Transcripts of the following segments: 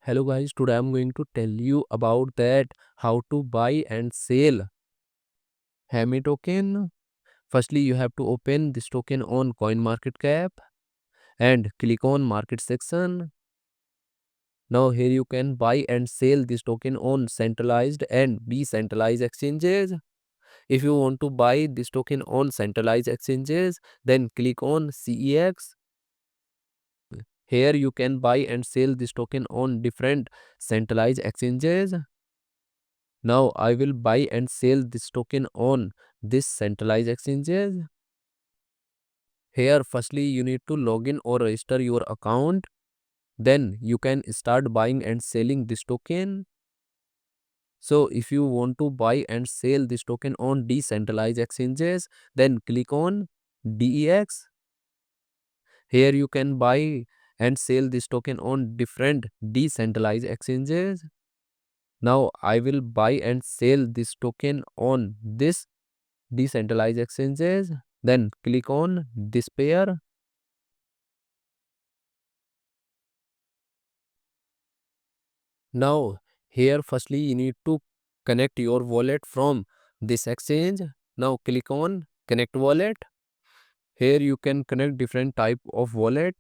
Hello guys, today I'm going to tell you about that how to buy and sell Hemi token. Firstly, you have to open this token on CoinMarketCap and click on market section. Now here you can buy and sell this token on centralized and decentralized exchanges. If you want to buy this token on centralized exchanges, then click on CEX. Here you can buy and sell this token on different centralized exchanges. Now I will buy and sell this token on this centralized exchanges. Here firstly you need to log in or register your account. Then you can start buying and selling this token. So if you want to buy and sell this token on decentralized exchanges, then click on DEX. Here you can buy and sell this token on different decentralized exchanges. Now I will buy and sell this token on this decentralized exchanges. Then click on this pair. Now here firstly you need to connect your wallet from this exchange. Now click on connect wallet. Here you can connect different type of wallet,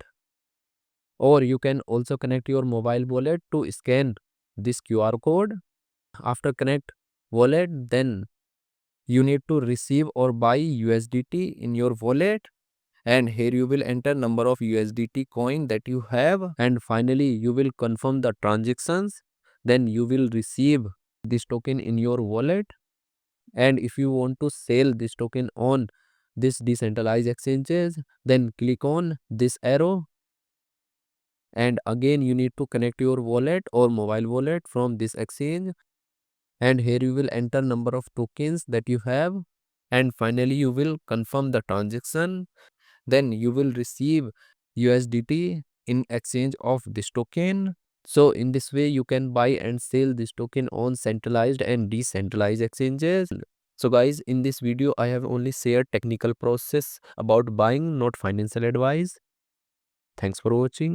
or you can also connect your mobile wallet to scan this QR code. After connect wallet, then you need to receive or buy USDT in your wallet, and here you will enter number of USDT coin that you have, and finally you will confirm the transactions. Then you will receive this token in your wallet. And if you want to sell this token on this decentralized exchanges, then click on this arrow, and again you need to connect your wallet or mobile wallet from this exchange, and here you will enter number of tokens that you have, and finally you will confirm the transaction. Then you will receive USDT in exchange of this token. So in this way you can buy and sell this token on centralized and decentralized exchanges. So guys, in this video I have only shared technical process about buying, not financial advice. Thanks for watching.